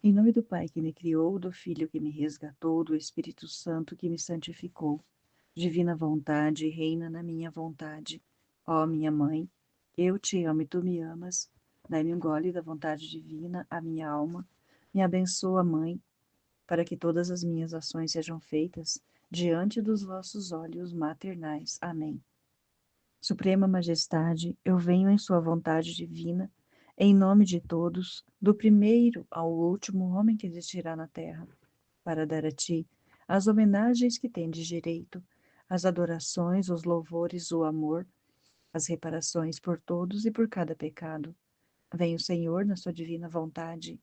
Em nome do Pai que me criou, do Filho que me resgatou, do Espírito Santo que me santificou. Divina vontade, reina na minha vontade. Ó minha mãe, eu te amo e tu me amas. Dai-me um gole da vontade divina, a minha alma. Me abençoa, Mãe, para que todas as minhas ações sejam feitas diante dos vossos olhos maternais. Amém. Suprema Majestade, eu venho em sua vontade divina, em nome de todos, do primeiro ao último homem que existirá na terra, para dar a ti as homenagens que tendes direito, as adorações, os louvores, o amor, as reparações por todos e por cada pecado. Venho, Senhor, na sua divina vontade.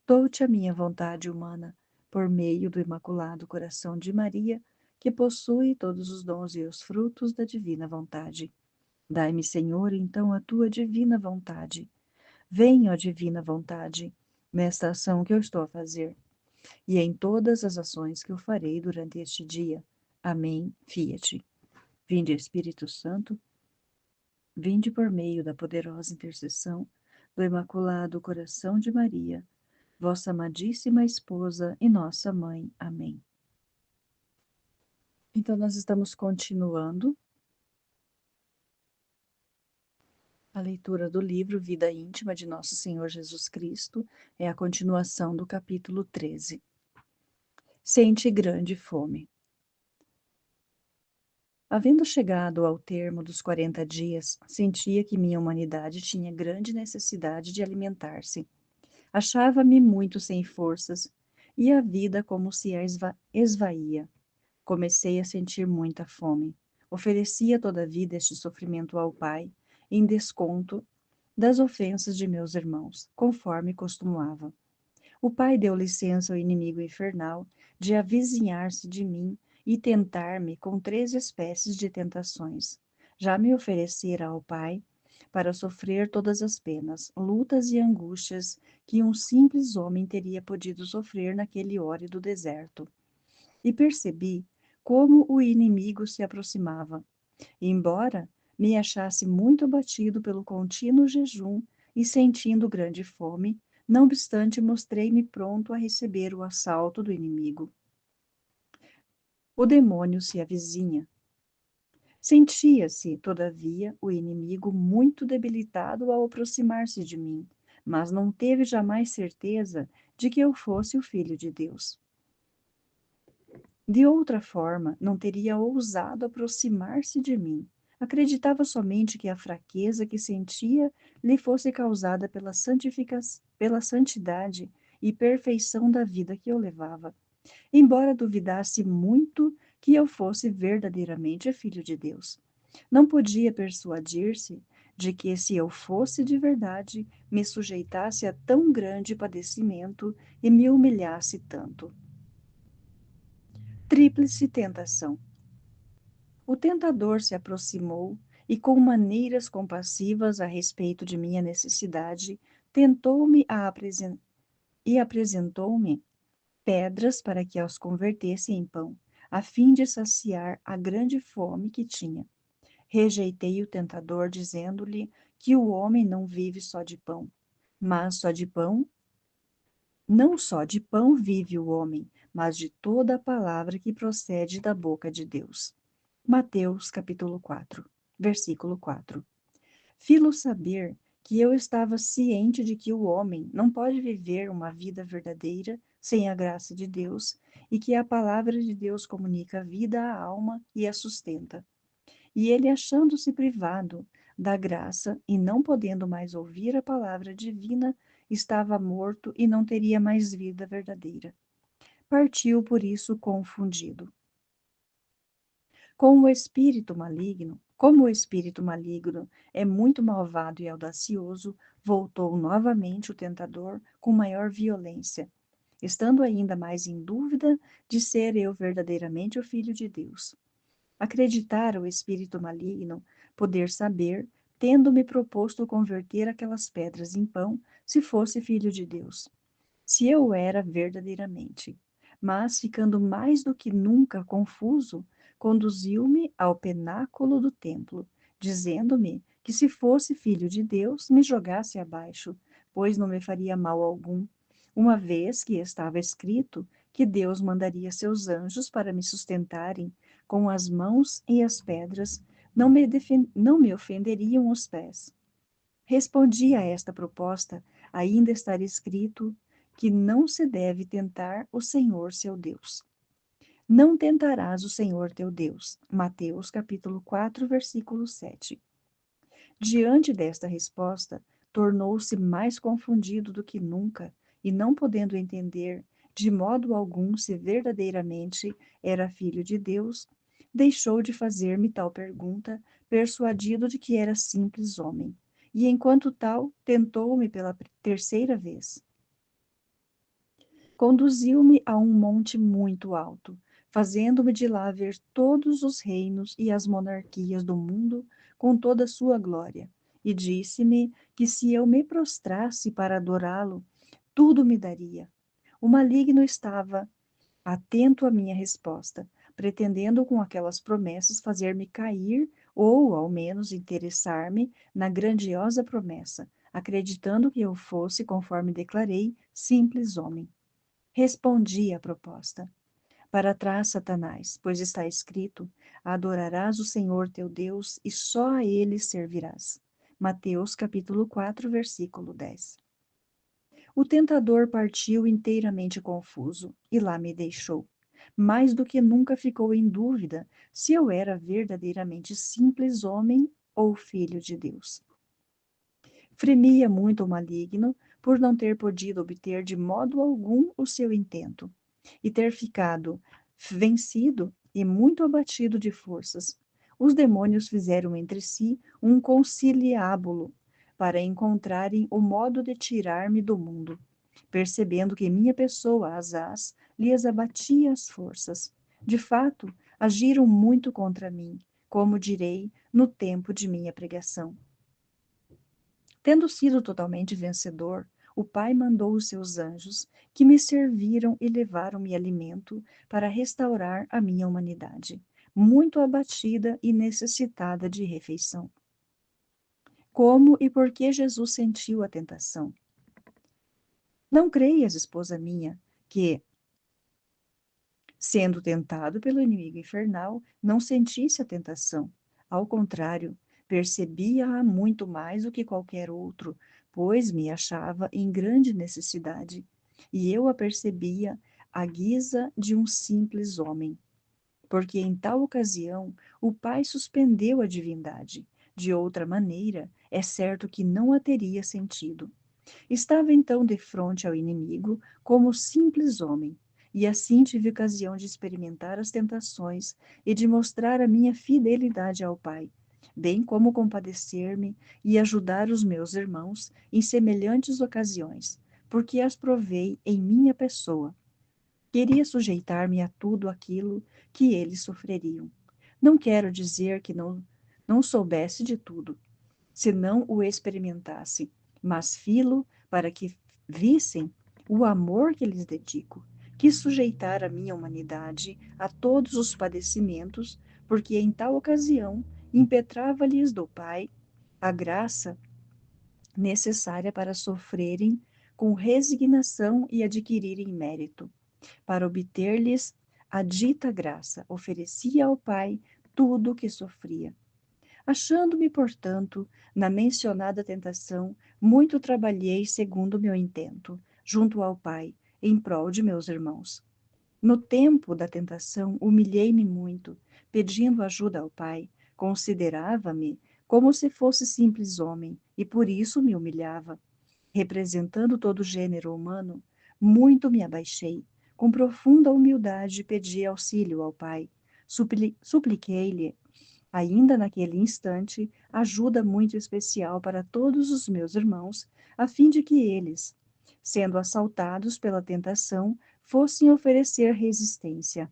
Dou-te a minha vontade humana, por meio do Imaculado Coração de Maria, que possui todos os dons e os frutos da divina vontade. Dai-me, Senhor, então a tua divina vontade. Venha, ó divina vontade, nesta ação que eu estou a fazer, e em todas as ações que eu farei durante este dia. Amém. Fiat. Vinde, Espírito Santo, vinde por meio da poderosa intercessão do Imaculado Coração de Maria, vossa amadíssima esposa e nossa mãe. Amém. Então, nós estamos continuando a leitura do livro Vida Íntima de Nosso Senhor Jesus Cristo, é a continuação do capítulo 13. Sente grande fome. Havendo chegado ao termo dos 40 dias, sentia que minha humanidade tinha grande necessidade de alimentar-se. Achava-me muito sem forças e a vida como se esvaía. Comecei a sentir muita fome. Oferecia toda a vida este sofrimento ao Pai, em desconto das ofensas de meus irmãos, conforme costumava. O Pai deu licença ao inimigo infernal de avizinhar-se de mim e tentar-me com 3 espécies de tentações. Já me oferecera ao Pai para sofrer todas as penas, lutas e angústias que um simples homem teria podido sofrer naquele hórido deserto. E percebi como o inimigo se aproximava. Embora me achasse muito abatido pelo contínuo jejum e sentindo grande fome, não obstante mostrei-me pronto a receber o assalto do inimigo. O demônio se avizinha. Sentia-se, todavia, o inimigo muito debilitado ao aproximar-se de mim, mas não teve jamais certeza de que eu fosse o Filho de Deus. De outra forma, não teria ousado aproximar-se de mim. Acreditava somente que a fraqueza que sentia lhe fosse causada pela santidade e perfeição da vida que eu levava, embora duvidasse muito que eu fosse verdadeiramente filho de Deus. Não podia persuadir-se de que, se eu fosse de verdade, me sujeitasse a tão grande padecimento e me humilhasse tanto. Tríplice tentação. O tentador se aproximou e, com maneiras compassivas a respeito de minha necessidade, tentou-me e apresentou-me pedras para que as convertesse em pão, a fim de saciar a grande fome que tinha. Rejeitei o tentador, dizendo-lhe que o homem não vive só de pão, mas só de pão, não só de pão vive o homem, mas de toda a palavra que procede da boca de Deus. Mateus, capítulo 4, versículo 4. Filo saber que eu estava ciente de que o homem não pode viver uma vida verdadeira sem a graça de Deus e que a palavra de Deus comunica vida à alma e a sustenta. E ele, achando-se privado da graça e não podendo mais ouvir a palavra divina, estava morto e não teria mais vida verdadeira. Partiu por isso confundido. Como o espírito maligno é muito malvado e audacioso, voltou novamente o tentador com maior violência, estando ainda mais em dúvida de ser eu verdadeiramente o Filho de Deus. Acreditara o espírito maligno poder saber, tendo-me proposto converter aquelas pedras em pão, se fosse Filho de Deus, se eu era verdadeiramente. Mas, ficando mais do que nunca confuso, conduziu-me ao penáculo do templo, dizendo-me que, se fosse filho de Deus, me jogasse abaixo, pois não me faria mal algum, uma vez que estava escrito que Deus mandaria seus anjos para me sustentarem com as mãos e as pedras, não me ofenderiam os pés. Respondi a esta proposta, ainda estar escrito que não se deve tentar o Senhor seu Deus. Não tentarás o Senhor teu Deus. Mateus capítulo 4, versículo 7. Diante desta resposta, tornou-se mais confundido do que nunca, e não podendo entender de modo algum se verdadeiramente era filho de Deus, deixou de fazer-me tal pergunta, persuadido de que era simples homem. E enquanto tal, tentou-me pela terceira vez. Conduziu-me a um monte muito alto, fazendo-me de lá ver todos os reinos e as monarquias do mundo com toda a sua glória, e disse-me que se eu me prostrasse para adorá-lo, tudo me daria. O maligno estava atento à minha resposta, pretendendo com aquelas promessas fazer-me cair ou, ao menos, interessar-me na grandiosa promessa, acreditando que eu fosse, conforme declarei, simples homem. Respondi à proposta. Para trás, Satanás, pois está escrito: adorarás o Senhor teu Deus e só a ele servirás. Mateus capítulo 4, versículo 10. O tentador partiu inteiramente confuso e lá me deixou. Mais do que nunca ficou em dúvida se eu era verdadeiramente simples homem ou filho de Deus. Fremia muito o maligno por não ter podido obter de modo algum o seu intento, e ter ficado vencido e muito abatido de forças. Os demônios fizeram entre si um conciliábulo para encontrarem o modo de tirar-me do mundo, percebendo que minha pessoa, asaz, lhes abatia as forças. De fato, agiram muito contra mim, como direi no tempo de minha pregação. Tendo sido totalmente vencedor, o Pai mandou os seus anjos, que me serviram e levaram-me alimento para restaurar a minha humanidade, muito abatida e necessitada de refeição. Como e por que Jesus sentiu a tentação? Não creias, esposa minha, que, sendo tentado pelo inimigo infernal, não sentisse a tentação. Ao contrário, percebia-a muito mais do que qualquer outro, pois me achava em grande necessidade, e eu a percebia à guisa de um simples homem. Porque em tal ocasião o Pai suspendeu a divindade. De outra maneira, é certo que não a teria sentido. Estava então de frente ao inimigo como simples homem, e assim tive ocasião de experimentar as tentações e de mostrar a minha fidelidade ao Pai, bem como compadecer-me e ajudar os meus irmãos em semelhantes ocasiões, porque as provei em minha pessoa. Queria sujeitar-me a tudo aquilo que eles sofreriam. Não quero dizer que não soubesse de tudo, se não o experimentasse, mas filo para que vissem o amor que lhes dedico, que sujeitar a minha humanidade a todos os padecimentos, porque em tal ocasião impetrava-lhes do Pai a graça necessária para sofrerem com resignação e adquirirem mérito. Para obter-lhes a dita graça, oferecia ao Pai tudo o que sofria. Achando-me, portanto, na mencionada tentação, muito trabalhei segundo meu intento, junto ao Pai, em prol de meus irmãos. No tempo da tentação, humilhei-me muito, pedindo ajuda ao Pai. Considerava-me como se fosse simples homem, e por isso me humilhava. Representando todo o gênero humano, muito me abaixei. Com profunda humildade pedi auxílio ao Pai. Supliquei-lhe ainda naquele instante, ajuda muito especial para todos os meus irmãos, a fim de que eles, sendo assaltados pela tentação, fossem oferecer resistência.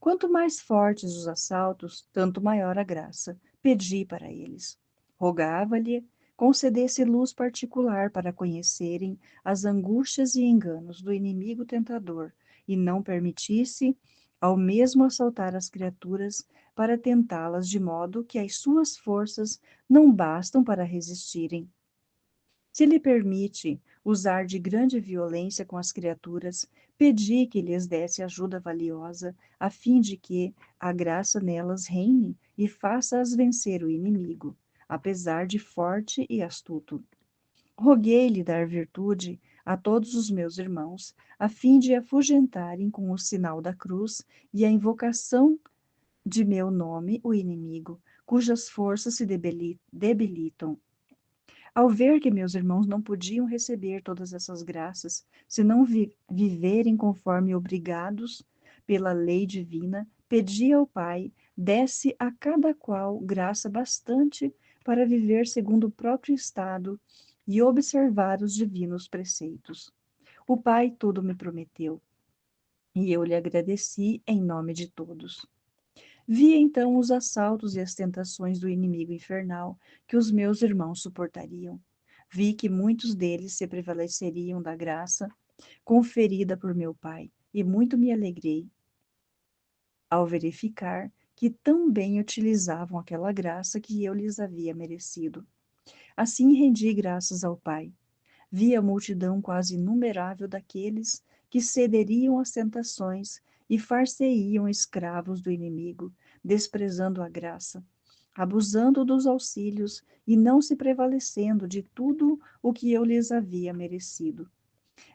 Quanto mais fortes os assaltos, tanto maior a graça. Pedi para eles. Rogava-lhe concedesse luz particular para conhecerem as angústias e enganos do inimigo tentador, e não permitisse ao mesmo assaltar as criaturas para tentá-las de modo que as suas forças não bastam para resistirem. Se lhe permite usar de grande violência com as criaturas, pedi que lhes desse ajuda valiosa, a fim de que a graça nelas reine e faça-as vencer o inimigo, apesar de forte e astuto. Roguei-lhe dar virtude a todos os meus irmãos, a fim de afugentarem com o sinal da cruz e a invocação de meu nome o inimigo, cujas forças se debilitam. Ao ver que meus irmãos não podiam receber todas essas graças, se não viverem conforme obrigados pela lei divina, pedi ao Pai, desse a cada qual graça bastante para viver segundo o próprio estado e observar os divinos preceitos. O Pai tudo me prometeu, e eu lhe agradeci em nome de todos. Vi então os assaltos e as tentações do inimigo infernal que os meus irmãos suportariam. Vi que muitos deles se prevaleceriam da graça conferida por meu Pai, e muito me alegrei ao verificar que tão bem utilizavam aquela graça que eu lhes havia merecido. Assim rendi graças ao Pai. Vi a multidão quase inumerável daqueles que cederiam às tentações e far-se-iam escravos do inimigo, desprezando a graça, abusando dos auxílios e não se prevalecendo de tudo o que eu lhes havia merecido.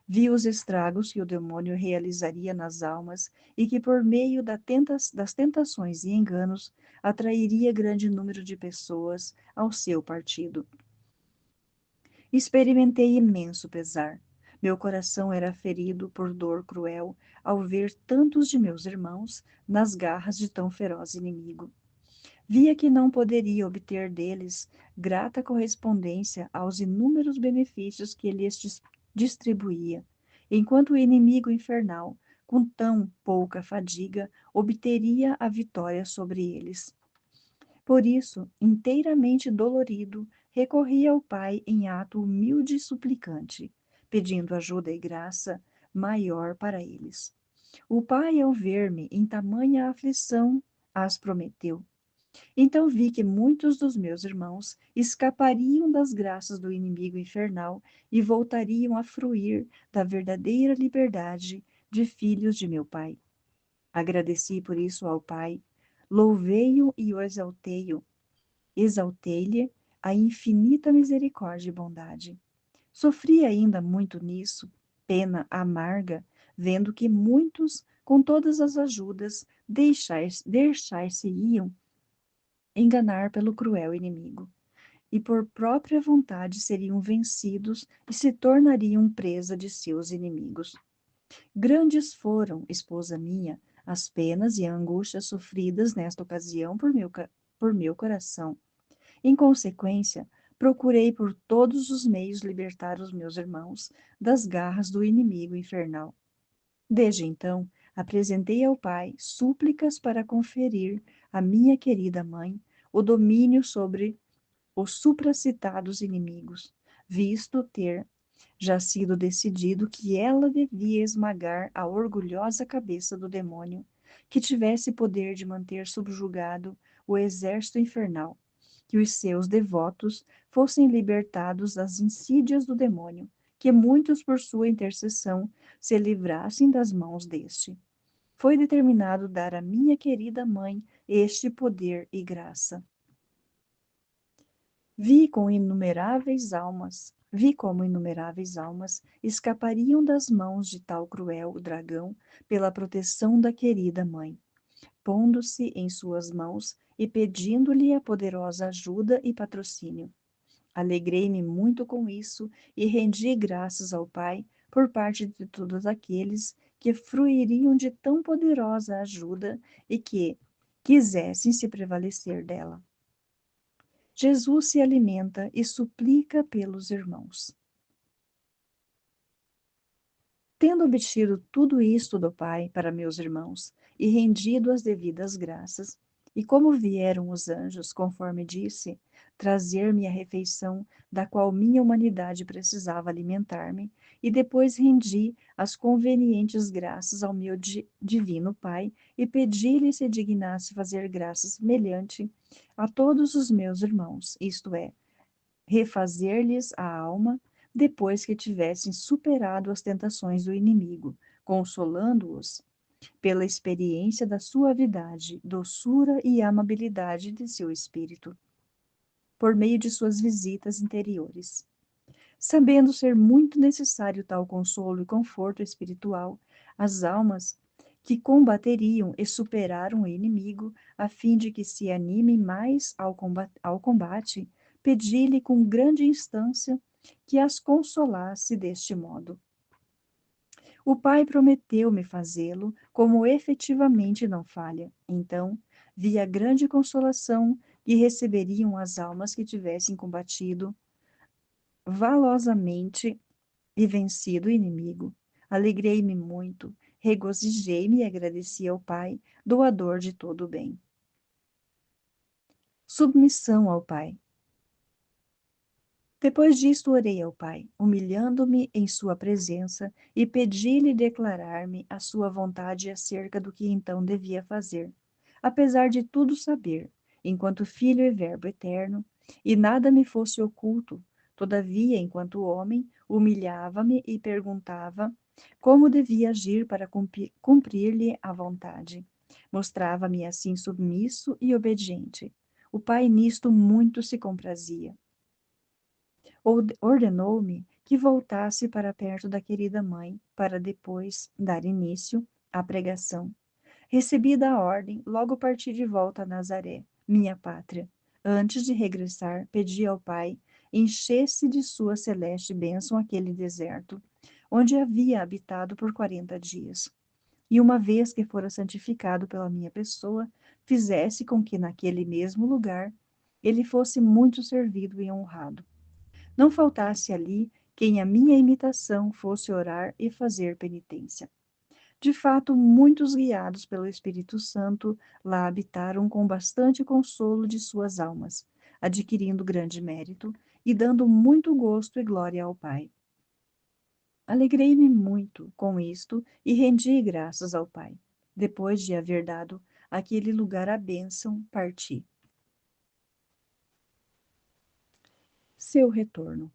Vi os estragos que o demônio realizaria nas almas e que, por meio das tentações e enganos, atrairia grande número de pessoas ao seu partido. Experimentei imenso pesar. Meu coração era ferido por dor cruel ao ver tantos de meus irmãos nas garras de tão feroz inimigo. Via que não poderia obter deles grata correspondência aos inúmeros benefícios que lhes distribuía, enquanto o inimigo infernal, com tão pouca fadiga, obteria a vitória sobre eles. Por isso, inteiramente dolorido, recorri ao Pai em ato humilde e suplicante, pedindo ajuda e graça maior para eles. O Pai, ao ver-me em tamanha aflição, as prometeu. Então vi que muitos dos meus irmãos escapariam das graças do inimigo infernal e voltariam a fruir da verdadeira liberdade de filhos de meu Pai. Agradeci por isso ao Pai, louvei-o e o exaltei-lhe a infinita misericórdia e bondade. Sofri ainda muito nisso, pena amarga, vendo que muitos, com todas as ajudas, deixar-se-iam enganar pelo cruel inimigo, e por própria vontade seriam vencidos e se tornariam presa de seus inimigos. Grandes foram, esposa minha, as penas e angústias sofridas nesta ocasião por meu coração. Em consequência, procurei por todos os meios libertar os meus irmãos das garras do inimigo infernal. Desde então, apresentei ao Pai súplicas para conferir à minha querida mãe o domínio sobre os supracitados inimigos, visto ter já sido decidido que ela devia esmagar a orgulhosa cabeça do demônio, que tivesse poder de manter subjugado o exército infernal, que os seus devotos fossem libertados das insídias do demônio, que muitos por sua intercessão se livrassem das mãos deste. Foi determinado dar à minha querida mãe este poder e graça. Vi como inumeráveis almas escapariam das mãos de tal cruel dragão pela proteção da querida mãe, pondo-se em suas mãos e pedindo-lhe a poderosa ajuda e patrocínio. Alegrei-me muito com isso e rendi graças ao Pai por parte de todos aqueles que fruiriam de tão poderosa ajuda e que quisessem se prevalecer dela. Jesus se alimenta e suplica pelos irmãos. Tendo obtido tudo isto do Pai para meus irmãos, e rendido as devidas graças, e como vieram os anjos, conforme disse, trazer-me a refeição da qual minha humanidade precisava alimentar-me, e depois rendi as convenientes graças ao meu divino Pai, e pedi-lhe se dignasse fazer graça semelhante a todos os meus irmãos, isto é, refazer-lhes a alma, depois que tivessem superado as tentações do inimigo, consolando-os pela experiência da suavidade, doçura e amabilidade de seu espírito, por meio de suas visitas interiores. Sabendo ser muito necessário tal consolo e conforto espiritual, as almas que combateriam e superaram o inimigo, a fim de que se anime mais ao combate, pedi-lhe com grande instância que as consolasse deste modo. O Pai prometeu-me fazê-lo, como efetivamente não falha. Então, vi a grande consolação que receberiam as almas que tivessem combatido valosamente e vencido o inimigo. Alegrei-me muito, regozijei-me e agradeci ao Pai, doador de todo o bem. Submissão ao Pai. Depois disto, orei ao Pai, humilhando-me em sua presença, e pedi-lhe declarar-me a sua vontade acerca do que então devia fazer. Apesar de tudo saber, enquanto Filho e Verbo eterno, e nada me fosse oculto, todavia, enquanto homem, humilhava-me e perguntava como devia agir para cumprir-lhe a vontade. Mostrava-me assim submisso e obediente. O Pai nisto muito se comprazia. Ordenou-me que voltasse para perto da querida mãe, para depois dar início à pregação. Recebida a ordem, logo parti de volta a Nazaré, minha pátria. Antes de regressar, pedi ao Pai enchesse de sua celeste bênção aquele deserto, onde havia habitado por 40 dias. E uma vez que fora santificado pela minha pessoa, fizesse com que naquele mesmo lugar ele fosse muito servido e honrado. Não faltasse ali quem a minha imitação fosse orar e fazer penitência. De fato, muitos guiados pelo Espírito Santo lá habitaram com bastante consolo de suas almas, adquirindo grande mérito e dando muito gosto e glória ao Pai. Alegrei-me muito com isto e rendi graças ao Pai. Depois de haver dado àquele lugar a bênção, parti. Seu retorno.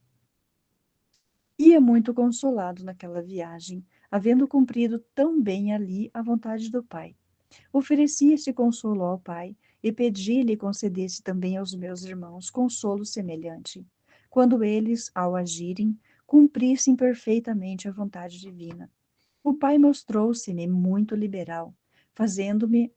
Ia muito consolado naquela viagem, havendo cumprido tão bem ali a vontade do Pai. Ofereci este consolo ao Pai e pedi-lhe concedesse também aos meus irmãos consolo semelhante, quando eles, ao agirem, cumprissem perfeitamente a vontade divina. O Pai mostrou-se-me muito liberal, fazendo-me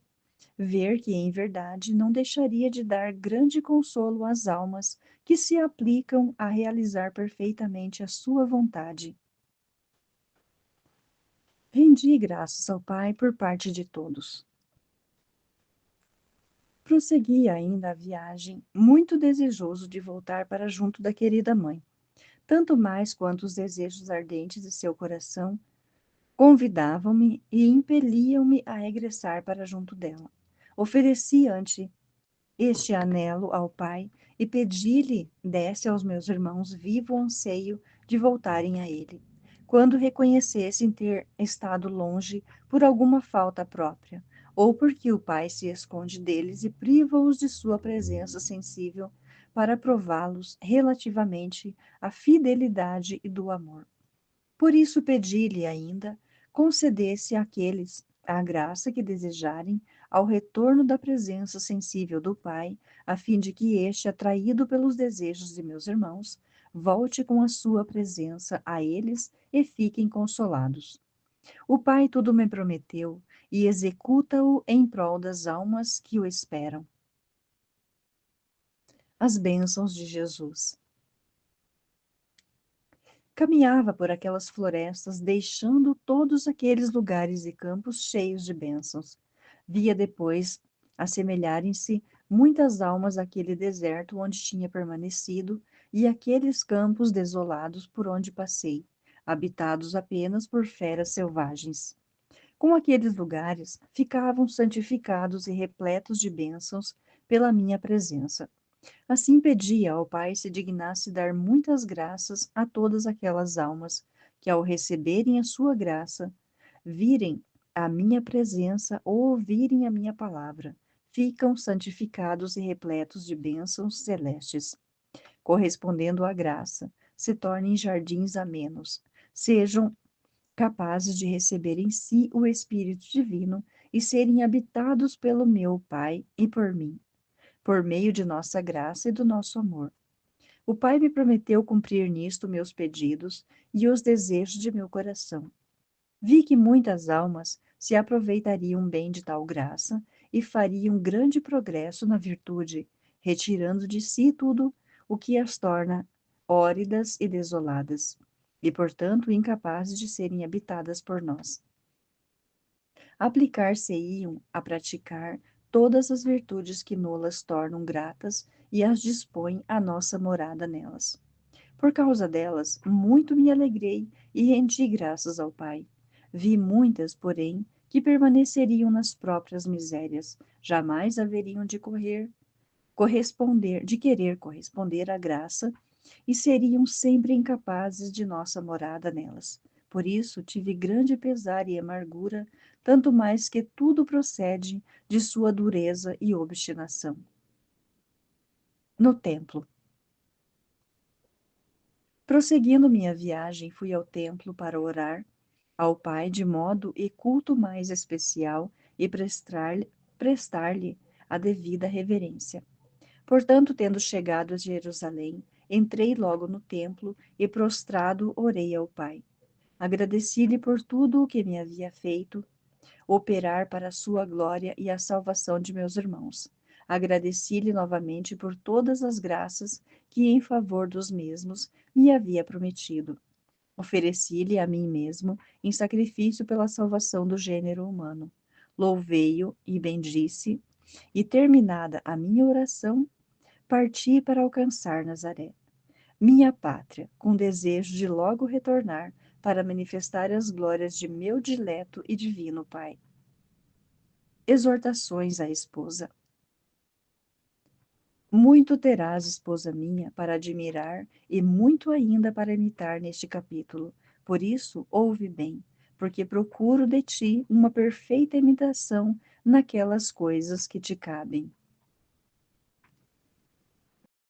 ver que, em verdade, não deixaria de dar grande consolo às almas que se aplicam a realizar perfeitamente a sua vontade. Rendi graças ao Pai por parte de todos. Prossegui ainda a viagem, muito desejoso de voltar para junto da querida mãe, tanto mais quanto os desejos ardentes de seu coração convidavam-me e impeliam-me a regressar para junto dela. Ofereci ante este anelo ao Pai e pedi-lhe desse aos meus irmãos vivo anseio de voltarem a ele, quando reconhecessem ter estado longe por alguma falta própria, ou porque o Pai se esconde deles e priva-os de sua presença sensível para prová-los relativamente à fidelidade e do amor. Por isso pedi-lhe ainda concedesse àqueles a graça que desejarem ao retorno da presença sensível do Pai, a fim de que este, atraído pelos desejos de meus irmãos, volte com a sua presença a eles e fiquem consolados. O Pai tudo me prometeu e executa-o em prol das almas que o esperam. As bênçãos de Jesus. Caminhava por aquelas florestas, deixando todos aqueles lugares e campos cheios de bênçãos. Via depois assemelharem-se muitas almas àquele deserto onde tinha permanecido e àqueles campos desolados por onde passei, habitados apenas por feras selvagens. Com aqueles lugares ficavam santificados e repletos de bênçãos pela minha presença. Assim pedia ao Pai se dignasse dar muitas graças a todas aquelas almas que, ao receberem a sua graça, virem a minha presença ou ouvirem a minha palavra, ficam santificados e repletos de bênçãos celestes, correspondendo à graça, se tornem jardins amenos, sejam capazes de receber em si o Espírito Divino e serem habitados pelo meu Pai e por mim, por meio de nossa graça e do nosso amor. O Pai me prometeu cumprir nisto meus pedidos e os desejos de meu coração. Vi que muitas almas se aproveitariam bem de tal graça e fariam grande progresso na virtude, retirando de si tudo o que as torna hóridas e desoladas, e, portanto, incapazes de serem habitadas por nós. Aplicar-se-iam a praticar todas as virtudes que nolas tornam gratas e as dispõem a nossa morada nelas. Por causa delas, muito me alegrei e rendi graças ao Pai. Vi muitas, porém, que permaneceriam nas próprias misérias, jamais haveriam de querer corresponder à graça e seriam sempre incapazes de nossa morada nelas. Por isso tive grande pesar e amargura, tanto mais que tudo procede de sua dureza e obstinação. No templo. Prosseguindo minha viagem, fui ao templo para orar ao Pai de modo e culto mais especial e prestar-lhe a devida reverência. Portanto, tendo chegado a Jerusalém, entrei logo no templo e, prostrado, orei ao Pai. Agradeci-lhe por tudo o que me havia feito operar para a sua glória e a salvação de meus irmãos. Agradeci-lhe novamente por todas as graças que, em favor dos mesmos, me havia prometido. Ofereci-lhe a mim mesmo em sacrifício pela salvação do gênero humano. Louvei-o e bendisse, e terminada a minha oração, parti para alcançar Nazaré, minha pátria, com desejo de logo retornar para manifestar as glórias de meu dileto e divino Pai. Exortações à esposa. Muito terás, esposa minha, para admirar e muito ainda para imitar neste capítulo. Por isso, ouve bem, porque procuro de ti uma perfeita imitação naquelas coisas que te cabem.